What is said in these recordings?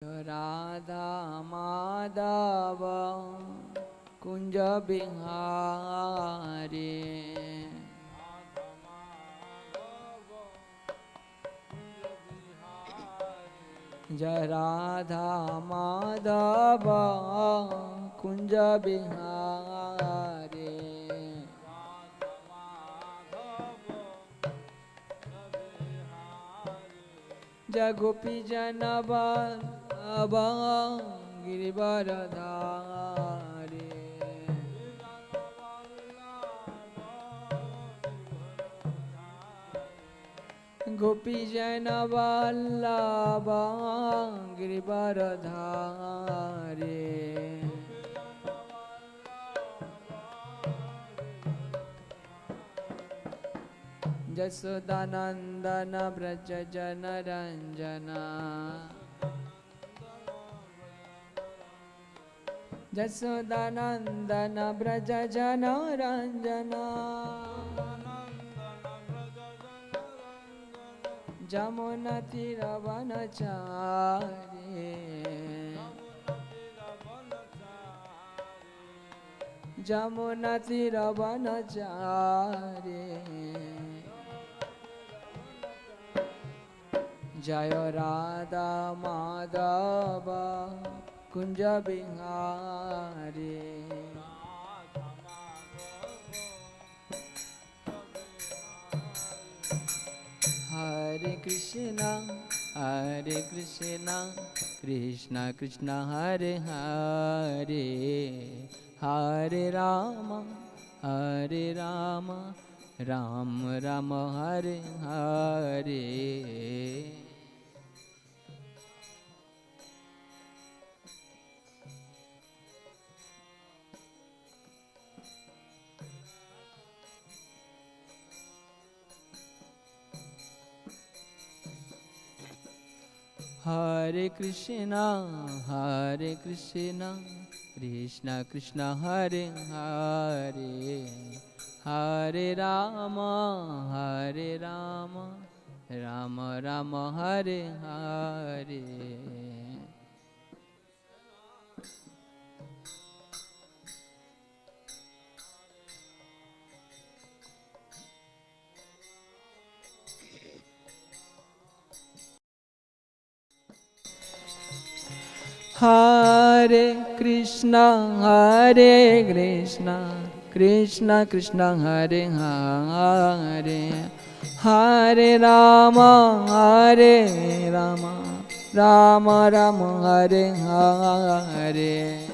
Radha Madhava Kunja Bihari Jai Radha Madhava Kunja Bihari Jai Gopi Janabal Abang Girivaradhari Gopi Jana Vallabha Girivaradhari Jasodanandana Braja Jana Ranjana Jasodanandana Braja Jana Ranjana Jamuna Tiravanachari Jamuna Tiravanachari Jaya Radha Madhava Kunja Bihari Hare Krishna Krishna Krishna Hare Hare Hare Rama Rama Rama Hare Hare Hare Krishna Krishna Krishna Hare Hare Hare Rama Rama Rama Hare Hare Hare Krishna Krishna Krishna Hare Hare Hare Rama Rama Rama Hare Hare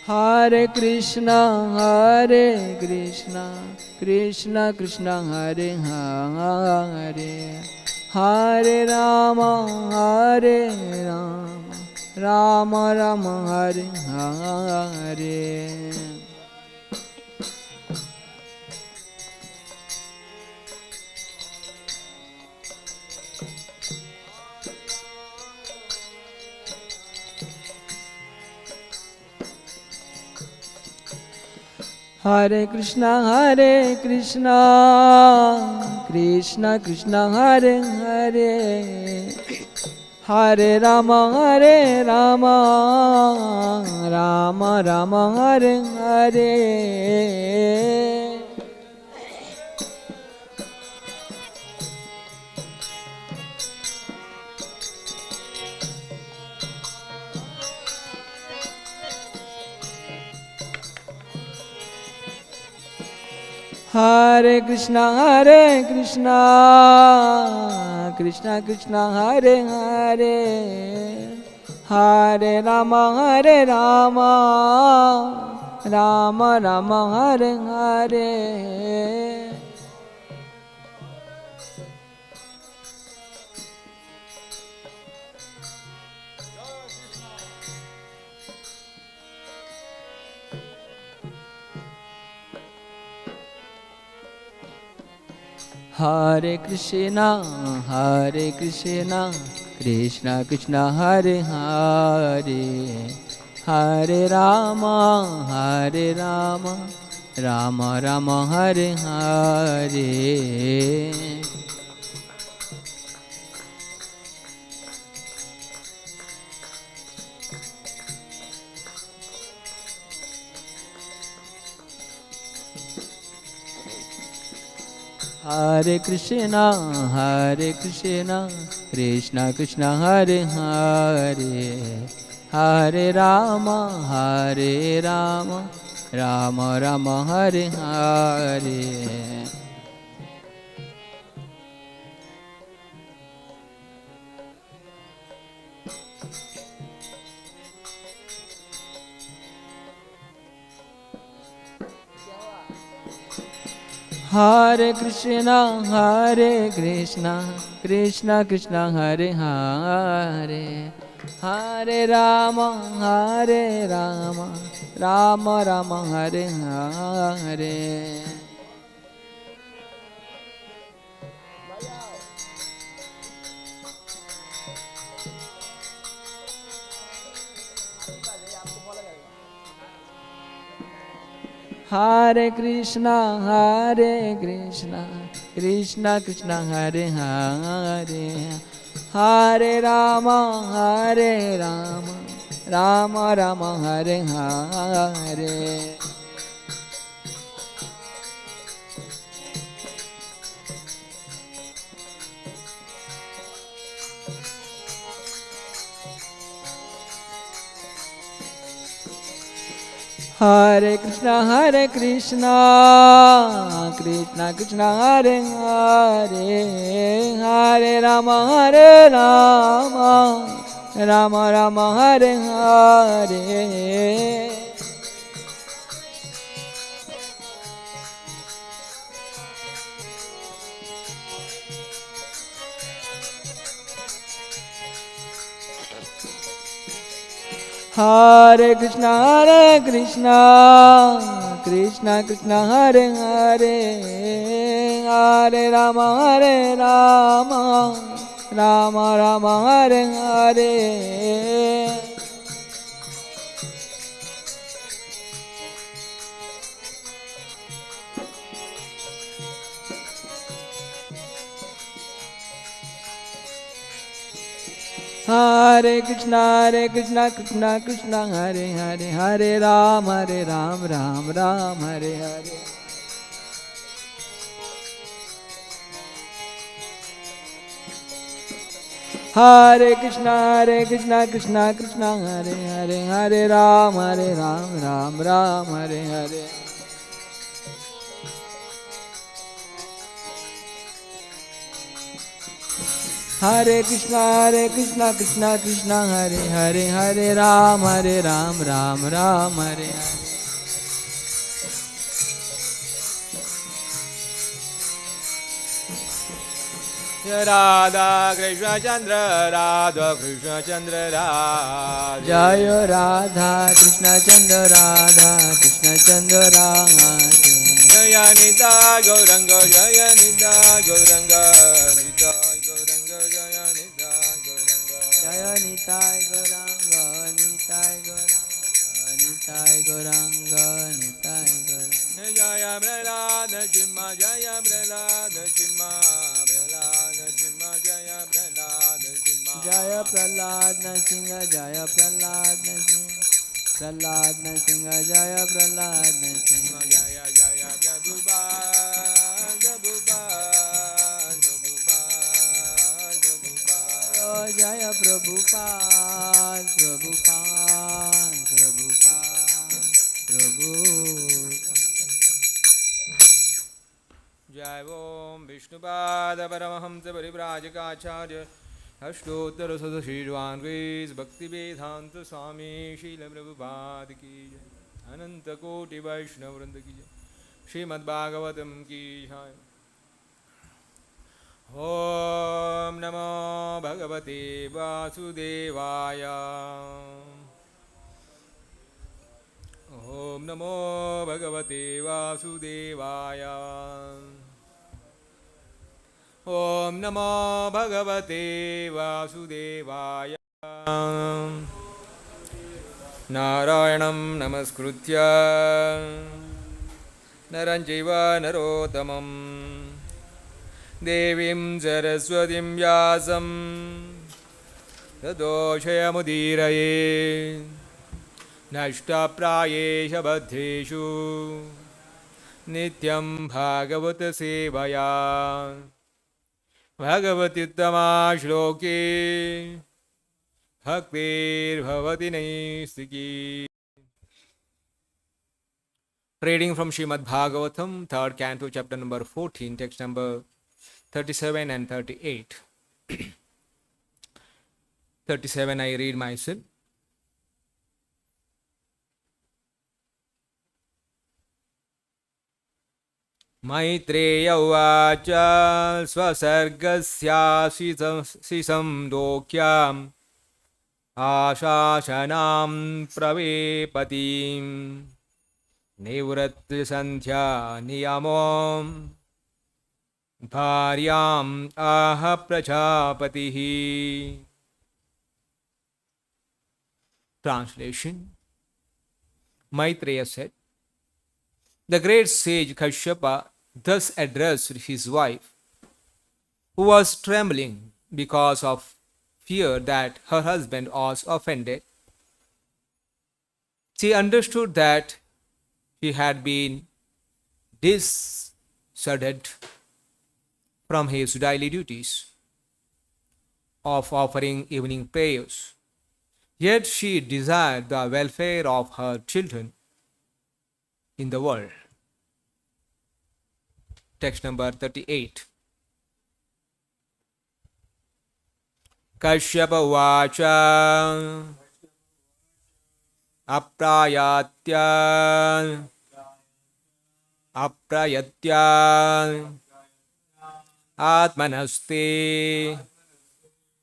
Hare Krishna Krishna Krishna Hare Hare Hare Rama Rama Rama Hare Hare Hare Krishna Krishna Krishna Hare Hare Hare Rama Rama Rama Hare Hare Hare Krishna Krishna Krishna Hare Hare Hare Rama Rama Rama Hare Hare Hare Krishna Krishna Krishna Hare Hare, Hare Rama, Hare Rama, Rama Rama Hare Hare. Hare Krishna, Krishna Krishna Hare Hare, Hare Rama, Rama Rama Hare Hare. Hare Krishna, Krishna Krishna Hare Hare, Hare Rama, Rama Rama Hare Hare. Hare Krishna, Krishna Krishna Hare Hare, Hare Rama, Rama Rama Hare Hare. Hare Krishna, Krishna Krishna Hare Hare, Hare Rama, Rama Rama Hare Hare. Hare Krishna, Krishna Krishna Hare Hare, Hare Rama, Rama Rama Hare Hare. Hare Krishna, Krishna Krishna Hare Hare, Hare Ram, Ram Ram Hare Hare. Hare Krishna, Krishna Krishna Hare Hare, Hare Ram, Ram Ram Hare Hare. Hare Krishna, Krishna Krishna Hare Hare, Hare Ram, Ram Ram Hare Hare. Radha Krishna Chandra, Radha Krishna Chandra Radha. Jaya Radha Krishna Chandra, Radha Krishna Chandra Radha. Jaya Nita Gauranga, Jaya Nita Gauranga, Nita Gauranga, Jaya Nita Gauranga. Jaya Nitai Gauranga, Nitai Gauranga, Nitai Gauranga, Nitai Gauranga. Jaya Prahlada Chimma, Jaya Prahlada Chimma, Prahlada Chimma, Jaya Prahlada Chimma. Jaya Prahlad Nrsimha, Jaya Prahlad Nrsimha, Prahlad Nrsimha, Jaya Prahlad Nrsimha. Jaya Jaya Prabhupada, Prabhupada, Prabhupada, Prabhupada. Oh, Jaya Prabhupada, Prabhupada, Prabhupada, Prabhupada. Jai Om Vishnupada Paramahamsa Parivrajakaacharya Ashtotara Sadashirvan Grace Bhakti Vedanta Swami Srila Prabhupada Ki Jai Ananta Koti Vaishnava Vrinda Ki Jai Srimad Bhagavatam Ki Jai Om Namo Bhagavate Vasudevaya Om Namo Bhagavate Vasudevaya ॐ नमो भगवते वासुदेवाय नारायणं नमस्कृत्य नरं चैव नरोत्तमं देवीं सरस्वतीं व्यासं ततो जयमुदीरये नष्टप्रायेष बद्धेषु नित्यं भागवतसेवया भगवत्युत्तमा श्लोके भक्तिर्भवति नैष्टिकी. Reading from Srimad Bhagavatam, 3rd canto, chapter number 14, text number 37 and 38. 37 I read myself. Maitreya उवाच स्वसर्गस्याशिषं लोक्याम् आशासनां प्रवेपतीं निवृत्तिसन्ध्या नियमो भार्याम् आह प्रजापतिः. Translation. Maitreya said, the great sage Kashyapa thus addressed his wife, who was trembling because of fear that her husband was offended. She understood that he had been dissuaded from his daily duties of offering evening prayers. Yet she desired the welfare of her children in the world. Text number 38. Kashyapa uvacha aprayatya atmanaste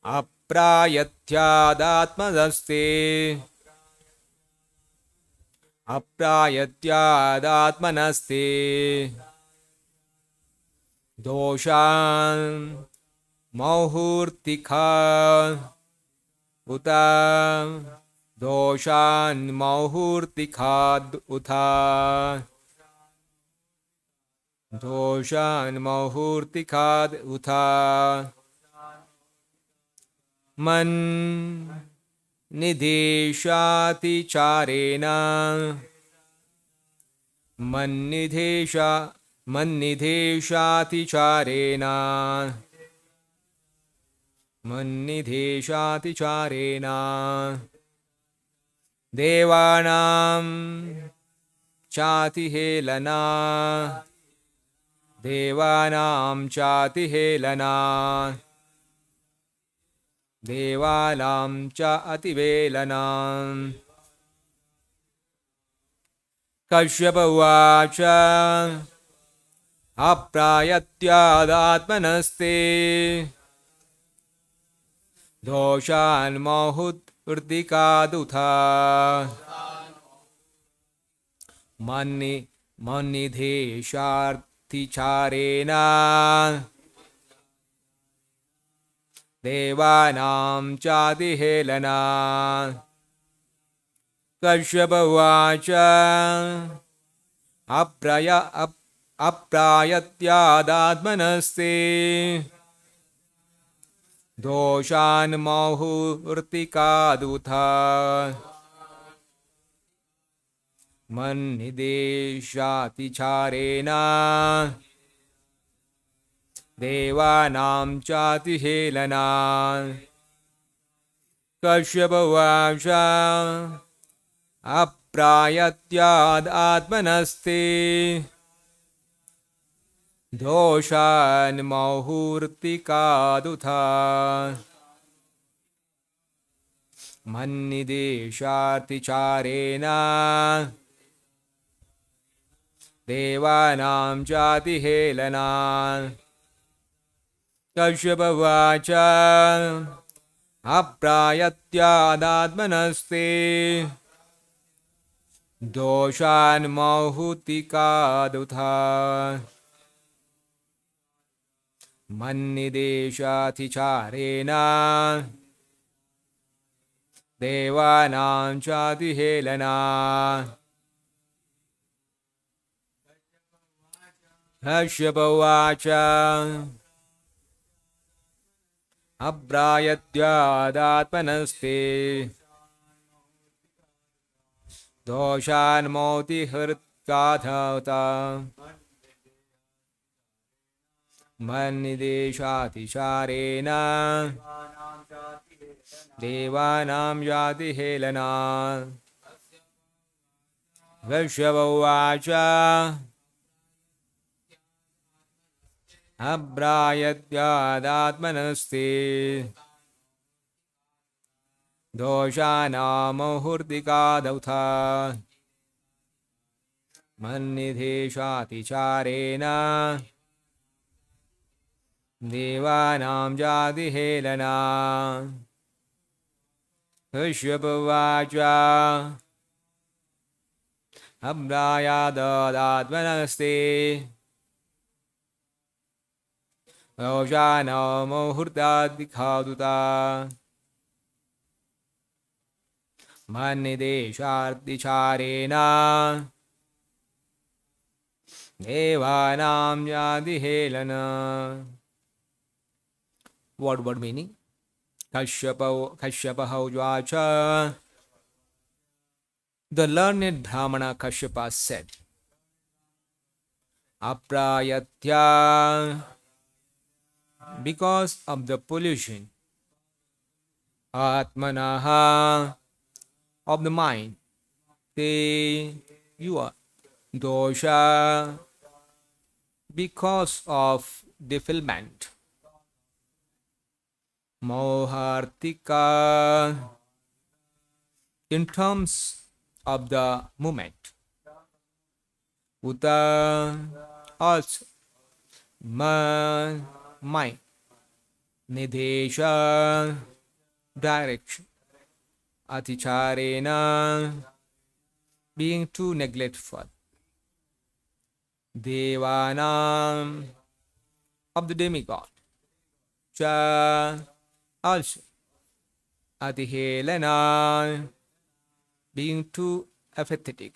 aprayatyadatmanaste doshan Mahurtikha uta doshan mahurtikad uta doshan mahurtikad uta man nideshati charena man nideshati charena Mannidheshati charena Devanam chati helana Devanam chati helana Devalam cha ativelanam. Kashyapa uvacha aprayatyadatmanaste Doshan mahut urdikadutha Mannidhesharthi charena Devanam chati helana. Kashyapa uvacha aprayatyadatmanaste Doshan mahurtikadutha Mannideshati charena Devanam chati helana. Kashyapa uvacha aprayatyadatmanaste Doshan mahurtikadutha Mannidesharti charena Devanam chati helana. Kashyapa uvacha aprayatyadatmanaste Doshan mahutikadutha मन्निदेशातिचारेण देवानां चातिहेलना कश्यप उवाच अभ्रायत्यादात्मनस्ते दोषान्मौतिहृत्काथौता मन्निदेशातिचारेण देवानां जातिहेलना कश्यप उवाच अभ्रायत्यादात्मनस्ते दोषानामहृदिकादौथा मन्निदेशातिचारेण देवानां जातिहेलना कश्यप उवाच अभ्रायादात्मनस्ते दोषानामहृदादिखादुता मन्निदेशातिचारेण देवानां जातिहेलना. Word meaning. Kashyapa Uvacha. The learned Brahmana Kashyapa said, Aprayatya, because of the pollution, Atmanaha, of the mind, Te, you are, Dosha, because of defilement, Mohartika, in terms of the movement, Uta, also, mind, Nidesha, direction, Aticharena, being too neglectful, Devanam, of the demigod, Cha, also, Atihelana, being too apathetic.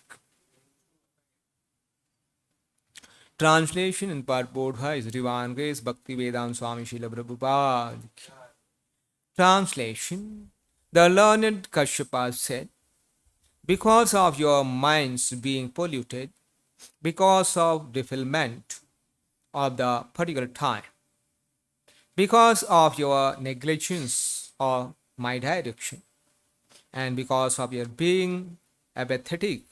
Translation in purport is Divan Grace Bhakti Vedanta Swami Srila Prabhupada. Translation. The learned Kashyapa said, because of your minds being polluted, because of defilement of the particular time, because of your negligence of my direction, and because of your being apathetic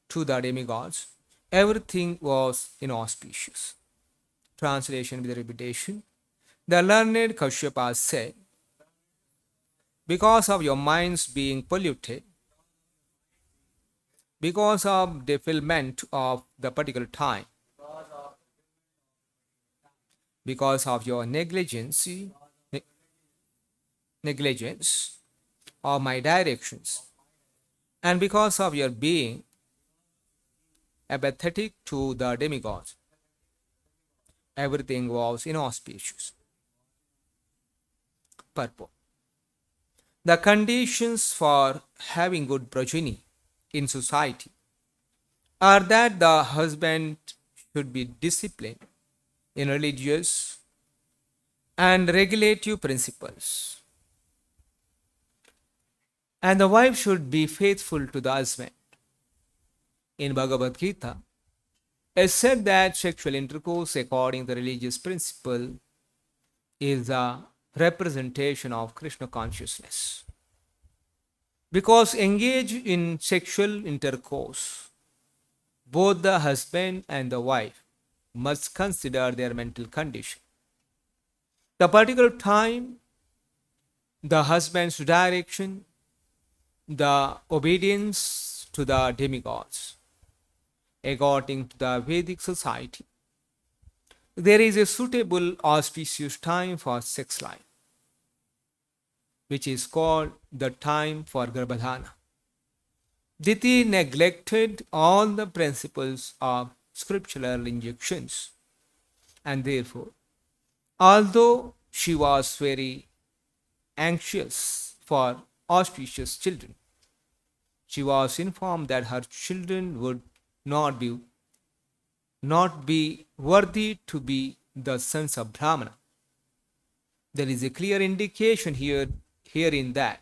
to the demigods, everything was inauspicious. Translation with repetition. The learned Kashyapa said, because of your minds being polluted, because of defilement of the particular time, because of your negligence of my directions, and because of your being apathetic to the demigods, everything was inauspicious. Purport. The conditions for having good progeny in society are that the husband should be disciplined in religious and regulative principles, and the wife should be faithful to the husband. In Bhagavad Gita, it said that sexual intercourse according to the religious principle is a representation of Krishna consciousness. Because engaged in sexual intercourse, both the husband and the wife must consider their mental condition, the particular time, the husband's direction, the obedience to the demigods. According to the Vedic society, there is a suitable auspicious time for sex life, which is called the time for Garbhadhana. Diti neglected all the principles of scriptural injunctions, and therefore Although she was very anxious for auspicious children, she was informed that her children would not be not be worthy to be the sons of Brahmana. There is a clear indication herein that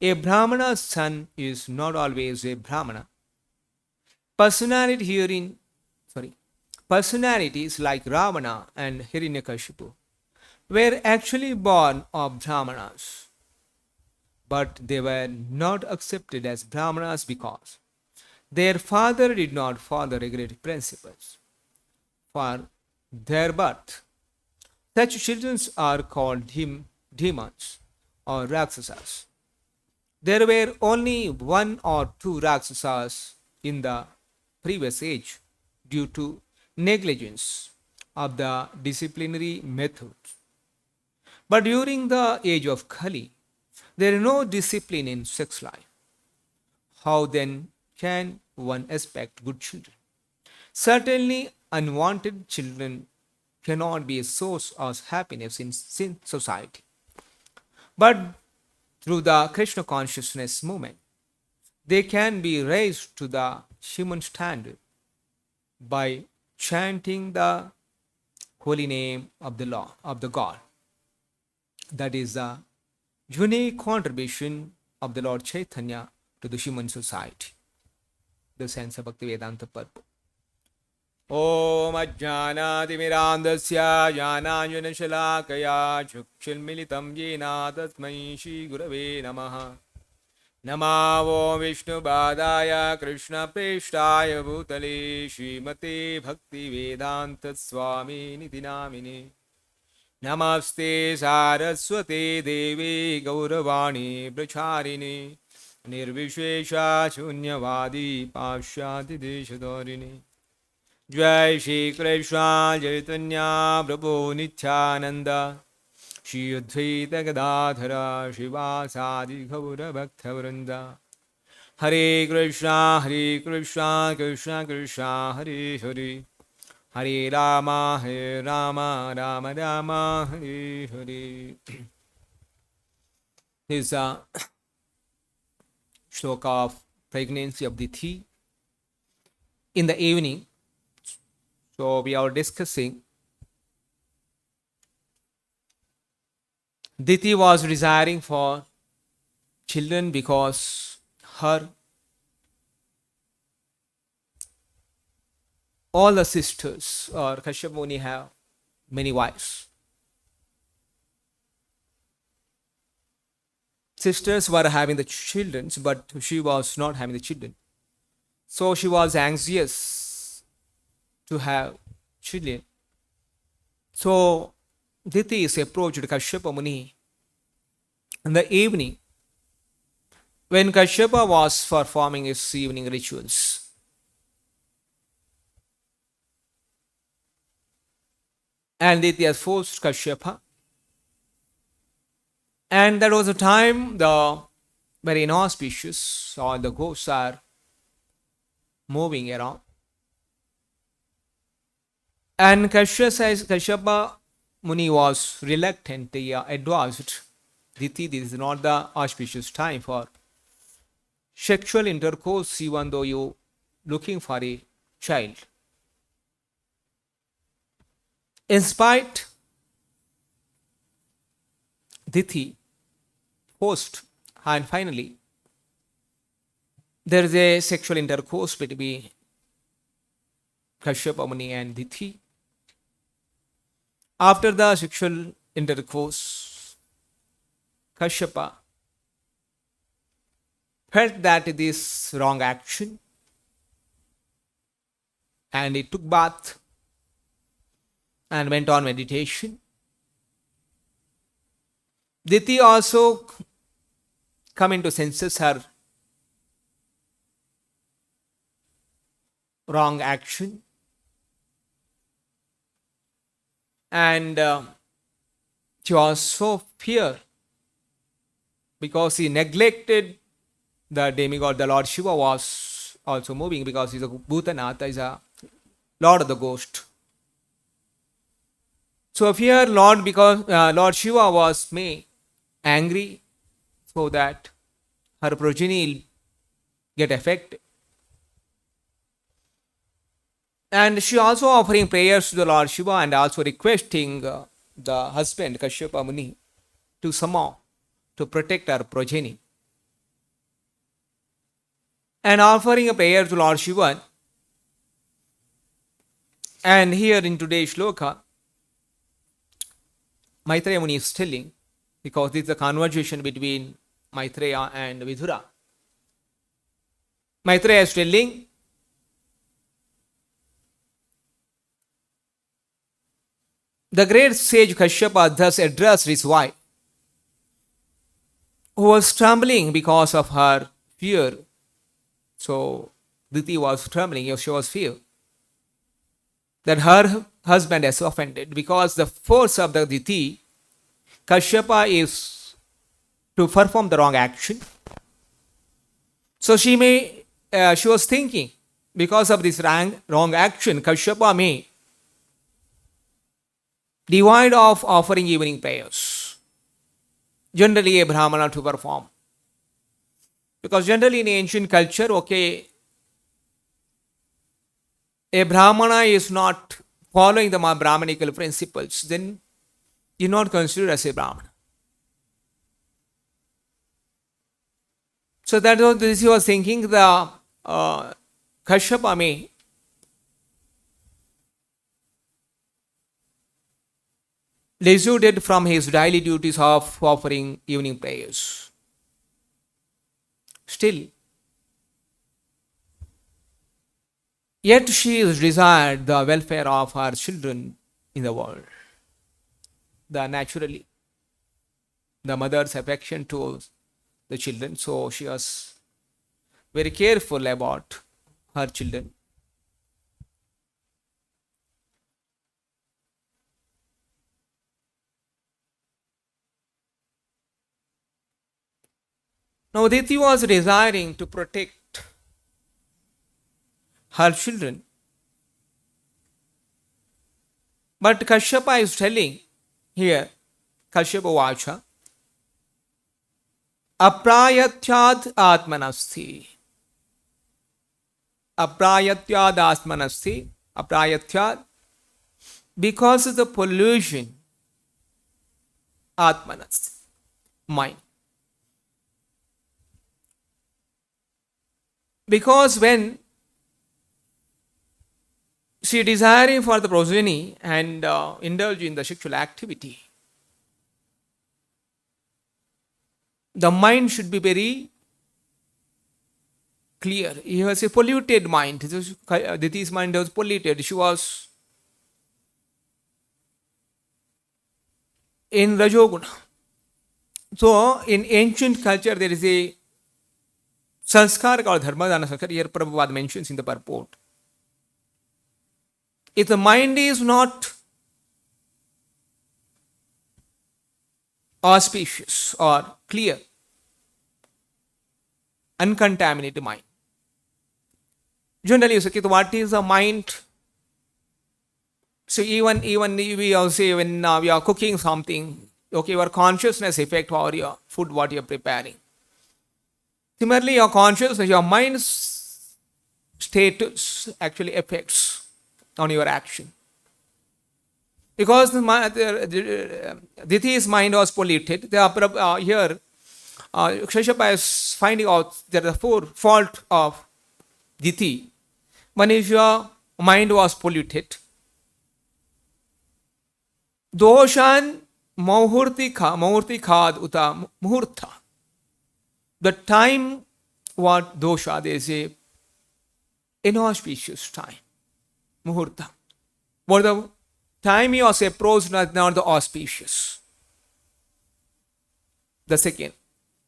a Brahmana's son is not always a Brahmana. Personality herein, sorry, Personalities like Ravana and Hiranyakashipu were actually born of Brahmanas, but they were not accepted as Brahmanas because their father did not follow regulative principles for their birth. Such children are called demons or Rakshasas. There were only one or two Rakshasas in the previous age due to negligence of the disciplinary methods. But during the age of Kali, there is no discipline in sex life. How then can one expect good children? Certainly, unwanted children cannot be a source of happiness in society. But through the Krishna consciousness movement, they can be raised to the human standard by chanting the holy name of the Lord, of the God. That is the unique contribution of the Lord Chaitanya to the human society. The sense of Bhaktivedanta purport. Om Ajnanatimirandasya Jnananjanashalakaya Chukshilmilitam Yena Tasmai Shri Gurave Namaha Namavo Vishnu Padaya Krishna Preshtaya Bhutale Srimate Bhakti Vedanta Swami Niti Namine Namaste Saraswate Devi Gauravani Pracharini Nirvishesha Shunyavadi Pashyati Deshadharini Jai Shri Krishna Chaitanya Prabhu Nityananda Shri Advaita Gadadhara Shivasadi Gaura Bhakta Hare Krishna Krishna Krishna Hare Hare Hare Rama Rama Rama Hare Hare. This is a shloka of pregnancy of Dithi in the evening. So we are discussing Diti was desiring for children because her all the sisters or Kashyap Muni have many wives. Sisters were having the children, but she was not having the children. So she was anxious to have children. So Diti is approached Kashyapa Muni in the evening when Kashyapa was performing his evening rituals. And Diti has forced Kashyapa. And that was a time the very inauspicious, all the ghosts are moving around. And Kashyapa Muni was reluctant. He advised Diti, this is not the auspicious time for sexual intercourse, even though you looking for a child. In spite, Diti forced, and finally, there is a sexual intercourse between Kashyapa Muni and Diti. After the sexual intercourse, Kashyapa felt that this wrong action and he took bath and went on meditation. Diti also come into senses her wrong action. And she was so fear because he neglected the demigod. The Lord Shiva was also moving because he's a Bhutanatha, is a Lord of the Ghost. So here Lord Shiva was angry so that her progeny will get affected. And she also offering prayers to the Lord Shiva and also requesting the husband Kashyapa Muni to somehow to protect her progeny. And offering a prayer to Lord Shiva. And here in today's shloka, Maitreya Muni is telling, because this is a conversation between Maitreya and Vidura. Maitreya is telling, the great sage Kashyapa thus addressed his wife, who was trembling because of her fear. So Diti was trembling, she was fear that her husband has offended, because the force of the Diti, Kashyapa, is to perform the wrong action. So she was thinking, because of this wrong action, Kashyapa may divide off offering evening prayers, generally a Brahmana to perform. Because generally in ancient culture, a Brahmana is not following the Brahmanical principles, then you're not considered as a Brahmana. So that was this he was thinking, the Kashyapa may deserted from his daily duties of offering evening prayers. Still, yet she desired the welfare of her children in the world. Naturally, the mother's affection towards the children, so she was very careful about her children. Now Diti was desiring to protect her children. But Kashyapa is telling here, Kashyapa Vacha, Aprayatyad Atmanasti. Aprayatyad Atmanasti. Aprayatyad, because of the pollution, Atmanasti, mind. Because when she desiring for the progeny and indulge in the sexual activity, the mind should be very clear. He has a polluted mind. Diti's mind was polluted. She was in Rajoguna. So in ancient culture, there is a sanskar called Dharmadana sanskar. Here Prabhupada mentions in the purport. If the mind is not auspicious or clear, uncontaminated mind. Generally, you say, what is the mind? So even we also say when we are cooking something, your consciousness affect or your food what you are preparing. Similarly, your consciousness, your mind's status actually affects on your action. Because Diti's mind was polluted, here Kashyapa is finding out there are four faults of Diti. One is your mind was polluted. Doshan Mahurtikhad uta Muhurtha. The time what dosha, there is a inauspicious time. Muhurta. What the time he was approached, not the auspicious. The second.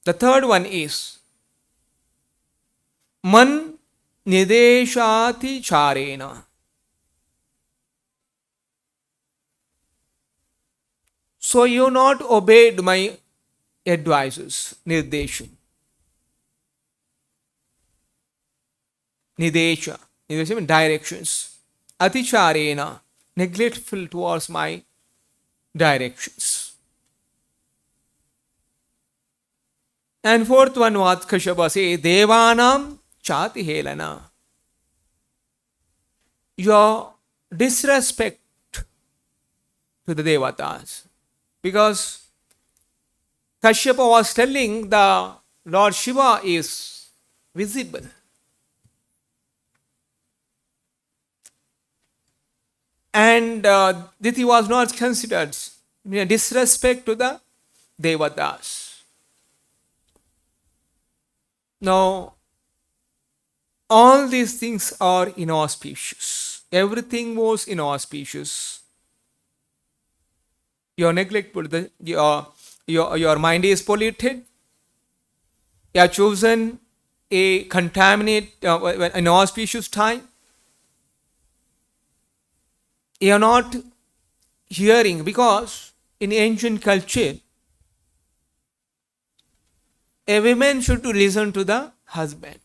The third one is Man Nideshati Charena. So you not obeyed my advices, Nirdeshan. Nidesha. Nidesha means directions. Aticharena, neglectful towards my directions. And fourth one, what Kashyapa says, Devanam Chati Helana. Your disrespect to the Devatas. Because Kashyapa was telling the Lord Shiva is visible. And Diti was not considered disrespect to the Devatas. Now, all these things are inauspicious. Everything was inauspicious. Your neglectful, your mind is polluted. You have chosen a contaminate, inauspicious time. You are not hearing, because in ancient culture, a woman should listen to the husband.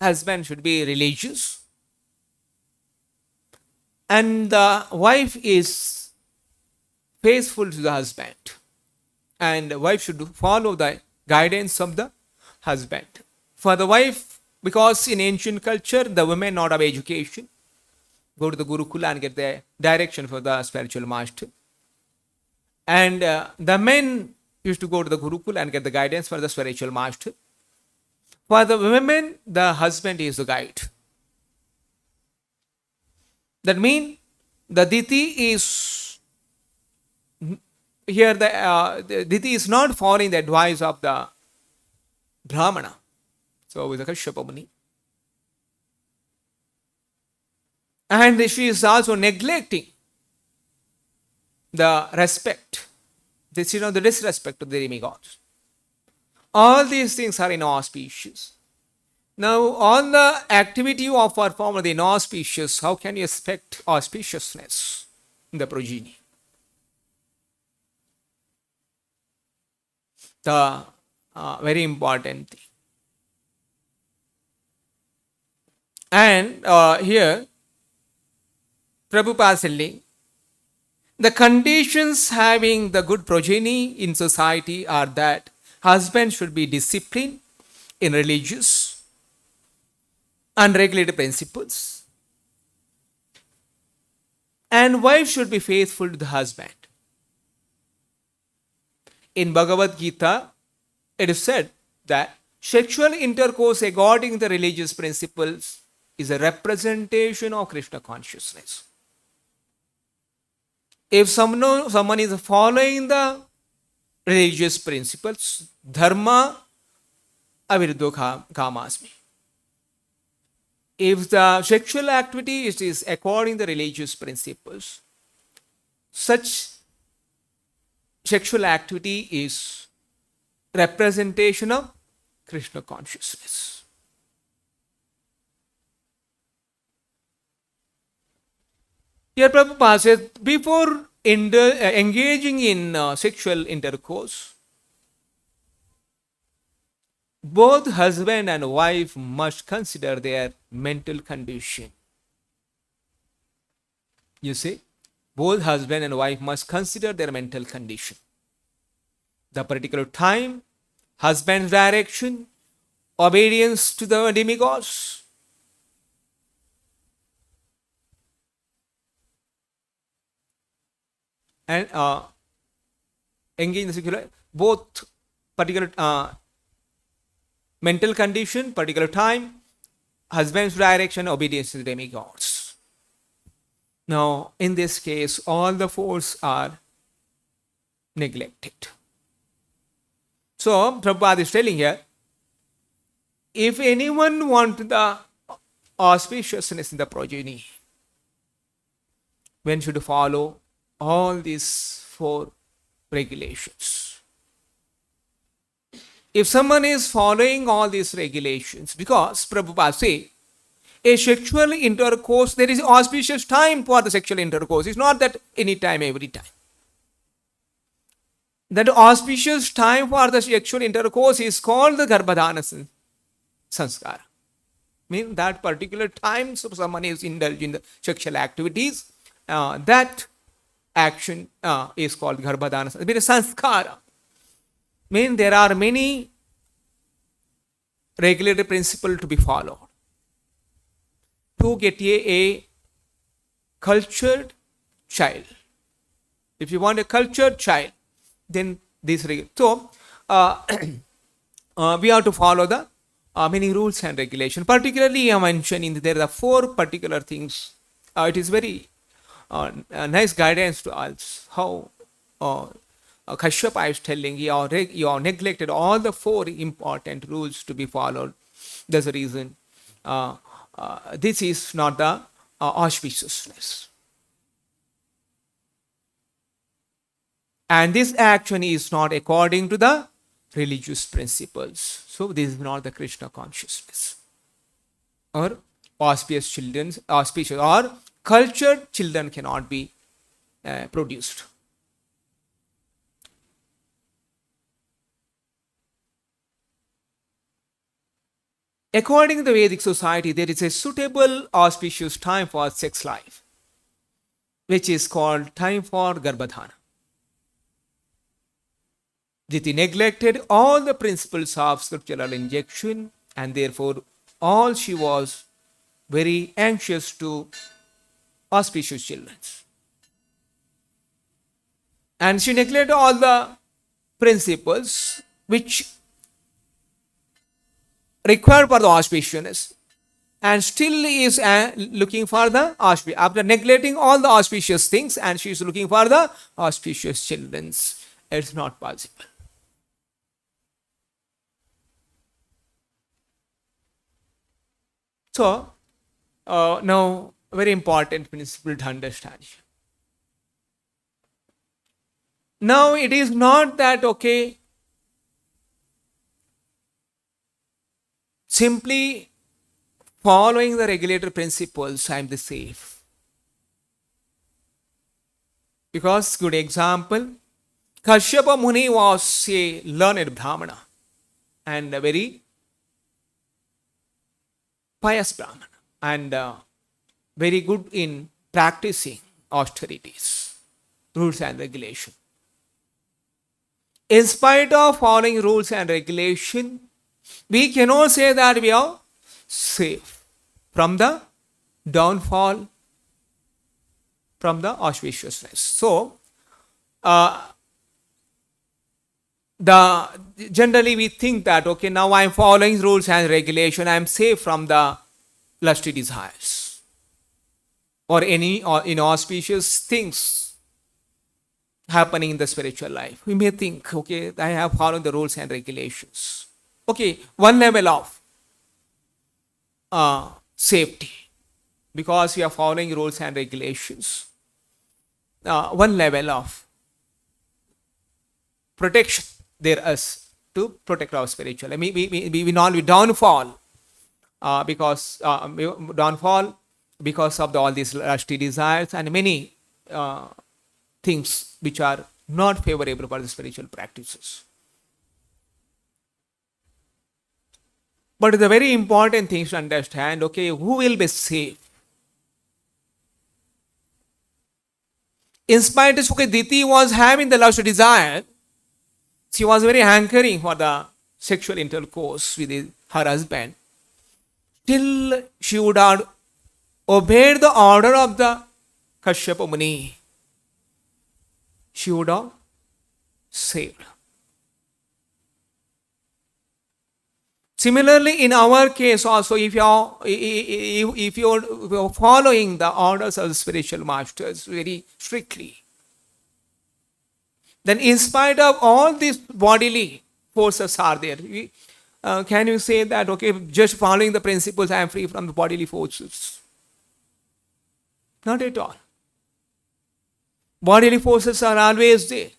Husband should be religious. And the wife is faithful to the husband. And the wife should follow the guidance of the husband. For the wife, because in ancient culture, the women not have education, go to the Gurukula and get the direction for the spiritual master. And the men used to go to the Gurukula and get the guidance for the spiritual master. For the women, the husband is the guide. That means the Diti is here. The Diti is not following the advice of the Brahmana. So with the Kashyapa Muni. And she is also neglecting the respect. This is the disrespect to the demigods. All these things are inauspicious. Now, all the activity of performer the inauspicious, how can you expect auspiciousness in the progeny? The very important thing. And here, Prabhupada is telling, the conditions having the good progeny in society are that husband should be disciplined in religious and regulated principles, and wife should be faithful to the husband. In Bhagavad Gita, it is said that sexual intercourse according to the religious principles is a representation of Krishna consciousness. If someone is following the religious principles, dharma aviruddho kamasmi. If the sexual activity is according to the religious principles, such sexual activity is representation of Krishna consciousness. Here Prabhupada says, before engaging in sexual intercourse, both husband and wife must consider their mental condition. You see, both husband and wife must consider their mental condition. The particular time, husband's direction, obedience to the demigods, and engage in the secular, both particular mental condition, particular time, husband's direction, obedience to the demigods. Now, in this case, all the fours are neglected. So, Prabhupada is telling here, if anyone wants the auspiciousness in the progeny, one should follow all these four regulations. If someone is following all these regulations, because Prabhupada says, a sexual intercourse, there is auspicious time for the sexual intercourse. It's not that any time, every time. That auspicious time for the sexual intercourse is called the Garbhadhana Sanskara. Means that particular time, so someone is indulged in the sexual activities, that action is called Garbhadana. It is sanskara. Mean there are many regulatory principles to be followed to get a cultured child. If you want a cultured child, then this. So, we have to follow the many rules and regulations. Particularly, I am mentioning there are 4 particular things. It is very nice guidance to us how Kashyapa is telling you have neglected all the 4 important rules to be followed. That's the reason this is not the auspiciousness. And this action is not according to the religious principles. So this is not the Krishna consciousness. Or auspicious or cultured children cannot be produced. According to the Vedic society, there is a suitable auspicious time for sex life, which is called time for Garbhadhana. Diti neglected all the principles of scriptural injection, and therefore all she was very anxious to auspicious children. And she neglected all the principles which required for the auspiciousness, and still is looking for the auspicious. After neglecting all the auspicious things, and she is looking for the auspicious children. It's not possible. So, now very important principle to understand. Now it is not that, okay, simply following the regulator principles I am the safe. Because, good example, Kashyapa Muni was a learned Brahmana and a very pious Brahmana and very good in practicing austerities, rules and regulation. In spite of following rules and regulation, we cannot say that we are safe from the downfall, from the auspiciousness. So, generally we think that, okay, now I am following rules and regulation, I am safe from the lusty desires or any inauspicious things happening in the spiritual life. We may think, okay, I have followed the rules and regulations. Okay, one level of safety, because we are following rules and regulations. One level of protection there is to protect our spiritual. I mean, we will not be downfall because of all these lusty desires and many things which are not favorable for the spiritual practices. But the very important thing to understand, okay, who will be safe? In spite of, okay, Diti was having the lust desire, she was very hankering for the sexual intercourse with her husband. Till she would have obeyed the order of the Kashyapa Muni, she would have saved. Similarly, in our case also, if you are following the orders of the spiritual masters very strictly, then in spite of all these bodily forces are there, can you say that, okay, just following the principles, I am free from the bodily forces? Not at all. Bodily forces are always there.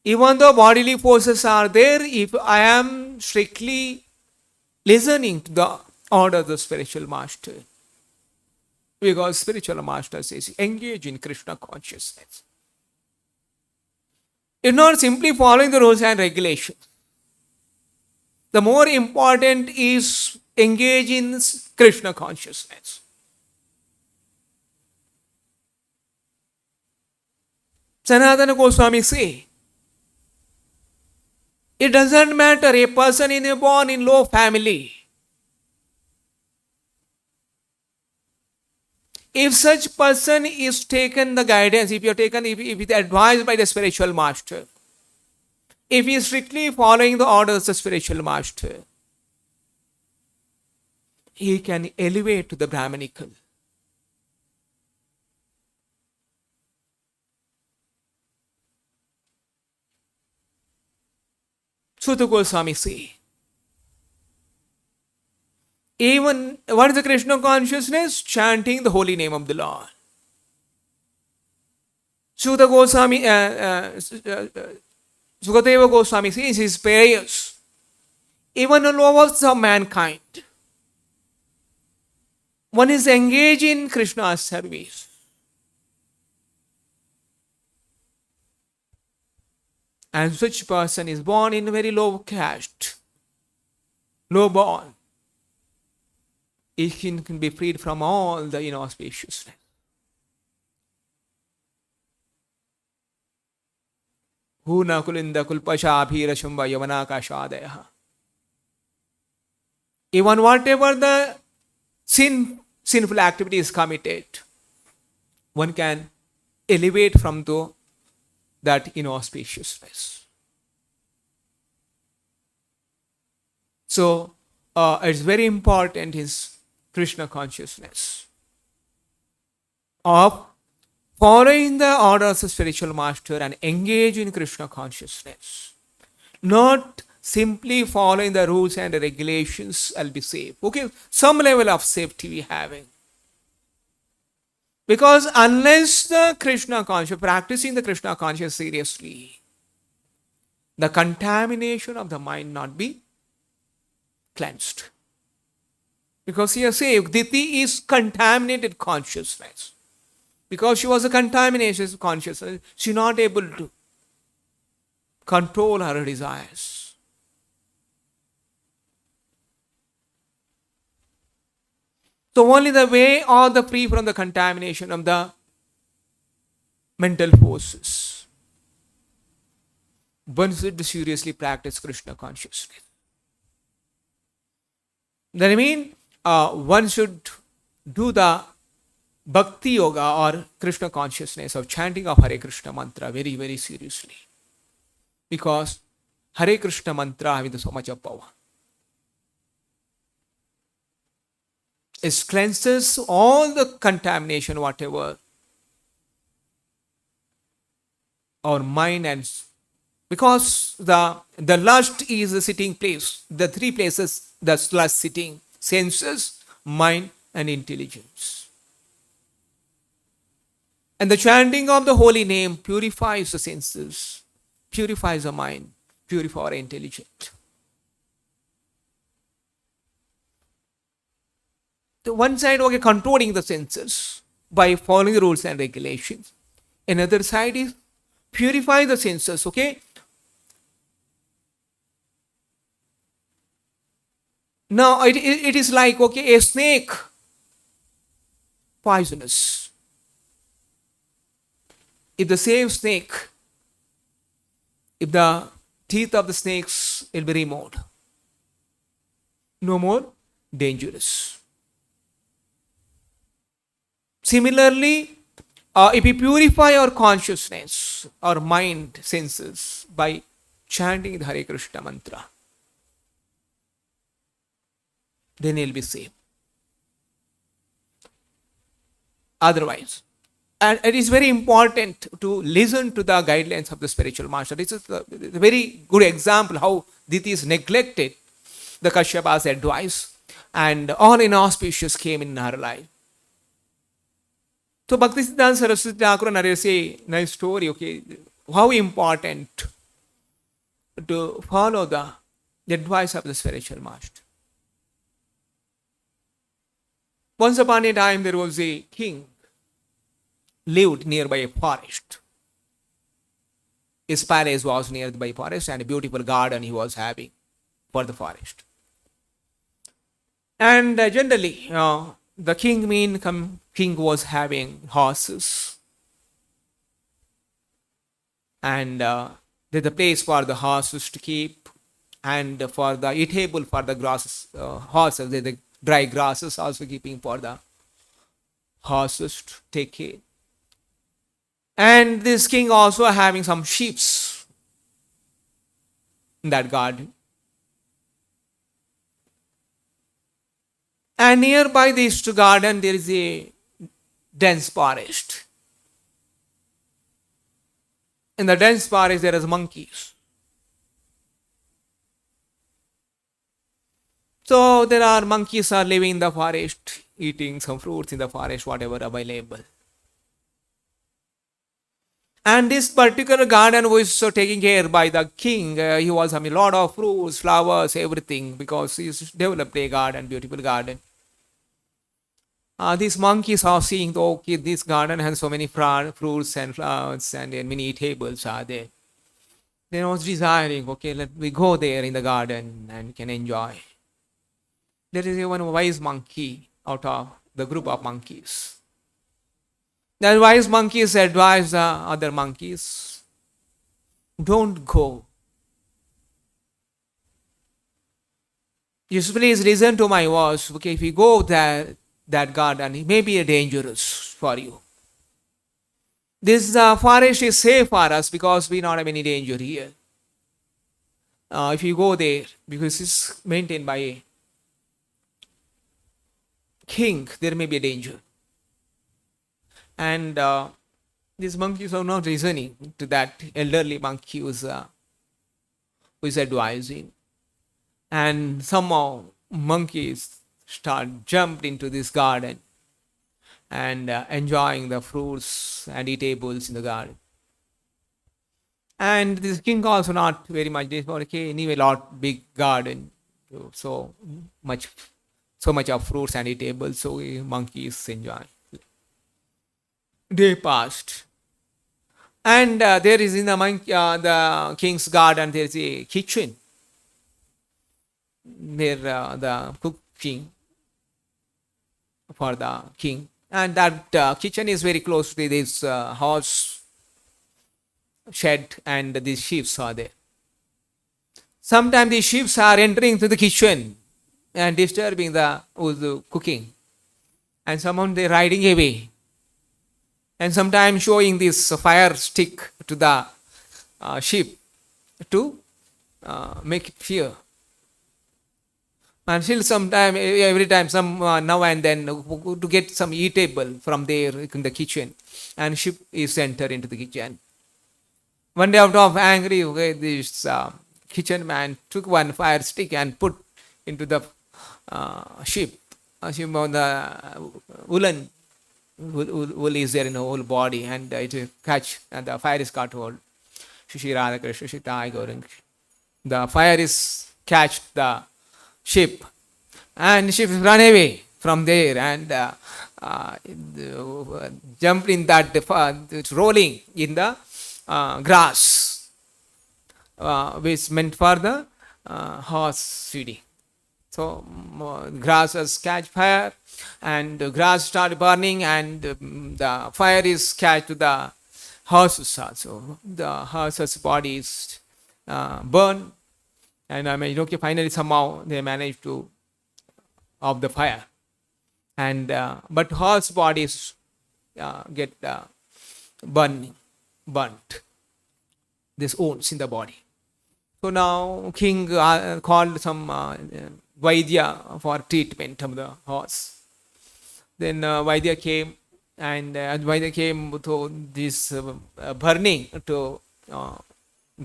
Even though bodily forces are there, if I am strictly listening to the order of the spiritual master, because spiritual master says, engage in Krishna consciousness. It's not simply following the rules and regulations. The more important is engage in Krishna consciousness. Sanatana Goswami say, it doesn't matter a person is born in low family. If such person is taken the guidance, if it's advised by the spiritual master, if he is strictly following the orders of the spiritual master, he can elevate to the Brahmanical. Suta Goswami say, even what is the Krishna consciousness? Chanting the holy name of the Lord. Suta Goswami, Sukadeva Goswami says his prayers, even the lowest of mankind, one is engaged in Krishna's service. And such person is born in very low caste, low born. He can be freed from all the inauspiciousness. Huna kulinda kulpasha abhira shumba yavanaka shadaya. Even whatever the sinful activity is committed, one can elevate from that inauspiciousness. So it's very important is Krishna consciousness of following the orders of spiritual master and engage in Krishna consciousness. Not simply following the rules and regulations, I'll be safe. Okay, some level of safety we having. Because unless the Krishna conscious, practicing the Krishna conscious seriously, the contamination of the mind not be cleansed. Because here say, Diti is contaminated consciousness. Because she was a contaminated consciousness, she not able to control her desires. So only the way or the free from the contamination of the mental forces. One should seriously practice Krishna consciousness. That means one should do the Bhakti Yoga or Krishna consciousness of chanting of Hare Krishna mantra very, very seriously. Because Hare Krishna mantra has so much of power. It cleanses all the contamination, whatever our mind and because the lust is the sitting place. The three places the lust sitting: senses, mind, and intelligence. And the chanting of the holy name purifies the senses, purifies the mind, purifies our intelligence. So one side, okay, controlling the senses by following the rules and regulations. Another side is purify the senses, okay. Now it is like, okay, a snake, poisonous. If the same snake, if the teeth of the snakes will be removed, no more dangerous. Similarly, if we purify our consciousness, our mind, senses by chanting the Hare Krishna mantra, then he'll be safe. Otherwise, and it is very important to listen to the guidelines of the spiritual master. This is a very good example how Diti is neglected the Kashyapa's advice and all inauspicious came in her life. So Bhaktisiddhanta Saraswati Thakur narrates a nice story, okay, how important to follow the advice of the spiritual master. Once upon a time there was a king lived nearby a forest. His palace was nearby a forest and a beautiful garden he was having for the forest. And generally, the king was having horses. And there's a place for the horses to keep, and for the eatable for the grasses, horses. There's the dry grasses also keeping for the horses to take care. And this king also having some sheep in that garden. And nearby this garden there is a dense forest. In the dense forest there is monkeys. So there are monkeys are living in the forest, eating some fruits in the forest, whatever available. And this particular garden was so taken care by the king. He was having a lot of fruits, flowers, everything, because he's developed a garden, beautiful garden. These monkeys are seeing, okay, this garden has so many fruits and flowers and many eatables are there. They was desiring, okay, let we go there in the garden and can enjoy. There is one wise monkey out of the group of monkeys. That wise monkeys advised the other monkeys, don't go. Just please listen to my words. Okay, if you go there, that garden, it may be dangerous for you. This forest is safe for us because we don't have any danger here. If you go there, because it's maintained by a king, there may be a danger. And these monkeys are not listening to that elderly monkey who is advising. And somehow monkeys jumped into this garden and enjoying the fruits and eatables in the garden. And this king also not very much, they thought, okay, anyway, big garden, so much of fruits and eatables, so monkeys enjoy. Day passed, and there is in the king's garden there is a kitchen. There the cooking for the king, and that kitchen is very close to this horse shed, and these sheep are there. Sometimes these sheep are entering to the kitchen and disturbing the cooking, and someone they riding away, and sometimes showing this fire stick to the sheep to make it fear. And still sometime, every time, some now and then, to get some eatable from there in the kitchen, and sheep is entered into the kitchen. One day, out of angry, okay, this kitchen man took one fire stick and put into the sheep. Sheep on the woolen wool is there in the whole body, and it will catch, and the fire is caught hold. Shri Radha Krishna Shitai Gaurang. The fire is catch the sheep, and sheep run away from there and jumped in that rolling in the grass, which meant for the horse feeding. So grass was catch fire, and the grass started burning, and the fire is catch to the horses also. The horses' bodies burn. And I mean, okay, finally somehow they managed to off the fire, and but horse bodies get burnt. These wounds in the body. So now king called some Vaidya for treatment of the horse. Then Vaidya came, and Vaidya came to this burning to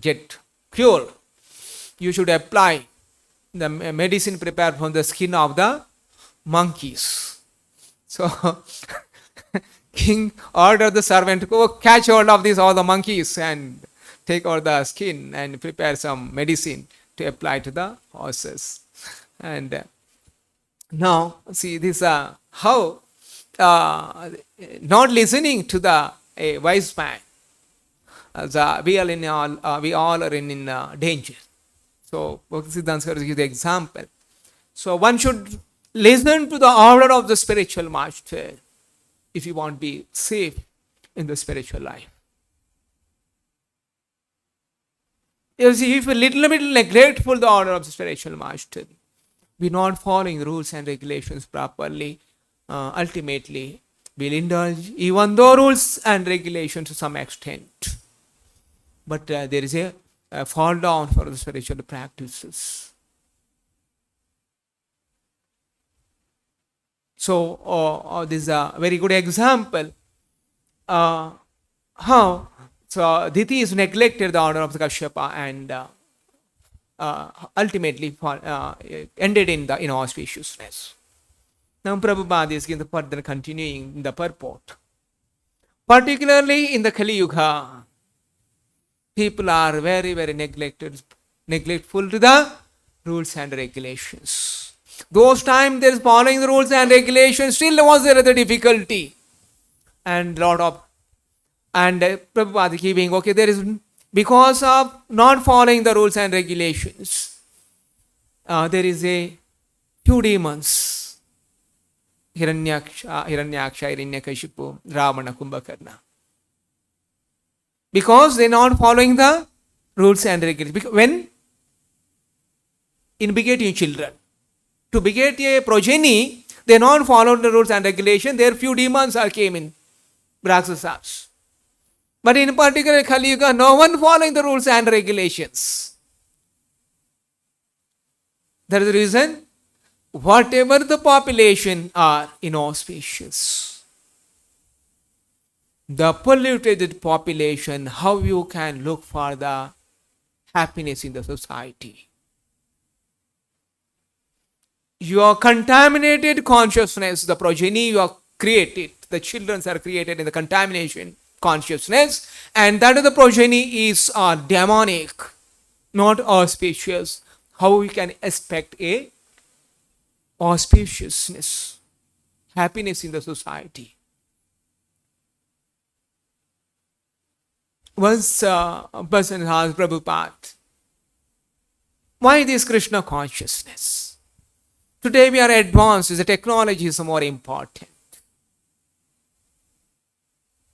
get cured. You should apply the medicine prepared from the skin of the monkeys. So king ordered the servant to go catch hold of all the monkeys and take out the skin and prepare some medicine to apply to the horses. And now see this how not listening to the wise man. We all are in danger. So Bhaktisiddhanta Saraswati gives the example. So one should listen to the order of the spiritual master if you want to be safe in the spiritual life. You see, if a little bit neglectful the order of the spiritual master, we're not following the rules and regulations properly, ultimately we'll indulge even though rules and regulations to some extent. But there is a fall down for the spiritual practices. So this is a very good example how Diti is neglected the order of the Kashyapa and ultimately ended in the inauspiciousness. Now Prabhupada is going to further continuing the purport. Particularly in the Kali Yuga, people are very, very neglectful to the rules and regulations. Those times there is following the rules and regulations, still was there the difficulty. And Prabhupada giving, okay, there is, because of not following the rules and regulations, there is a few demons, Hiranyaksha, Hiranyakashipu, Ravana, Kumbhakarna. Because they are not following the rules and regulations. When in begetting children, to beget a progeny, they not followed the rules and regulations, there few demons came in, Rakshasas. But in particular Kali Yuga, no one following the rules and regulations. That is the reason, whatever the population are inauspicious. The polluted population, how you can look for the happiness in the society. Your contaminated consciousness, the progeny you are created, the children are created in the contamination consciousness, and that of the progeny is demonic, not auspicious. How we can expect a auspiciousness, happiness in the society? Once a person asked Prabhupada, why this Krishna consciousness? Today we are advanced, the technology is more important.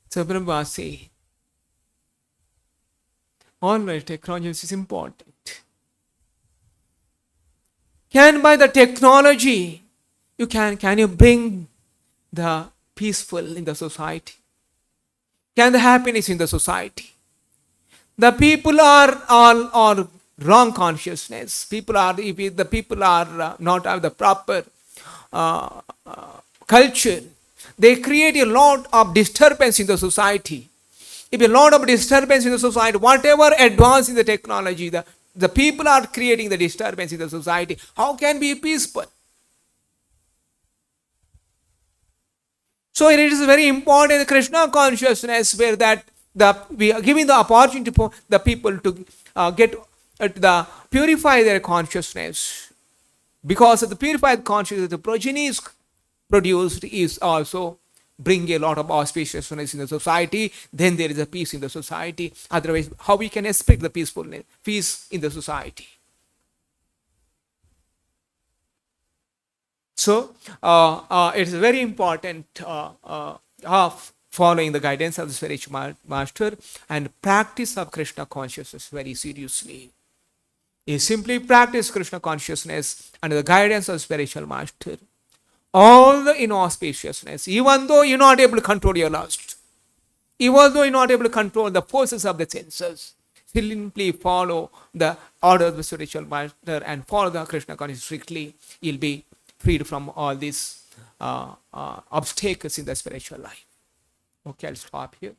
So Prabhupada said, always technology is important. Can by the technology, can you bring the peaceful in the society? Can the happiness in the society? The people are all wrong consciousness. If the people are not have the proper culture, they create a lot of disturbance in the society. If a lot of disturbance in the society, whatever advance in the technology, the people are creating the disturbance in the society. How can be peaceful? So it is very important Krishna consciousness where we are giving the opportunity for the people to purify their consciousness. Because of the purified consciousness, the progeny is produced is also bring a lot of auspiciousness in the society. Then there is a peace in the society. Otherwise, how we can expect the peace in the society? So it is very important of following the guidance of the spiritual master and practice of Krishna consciousness very seriously. You simply practice Krishna consciousness under the guidance of the spiritual master. All the inauspiciousness, even though you're not able to control your lust, even though you're not able to control the forces of the senses, simply follow the order of the spiritual master and follow the Krishna consciousness strictly. You'll be freed from all these obstacles in the spiritual life. Okay, I'll stop here.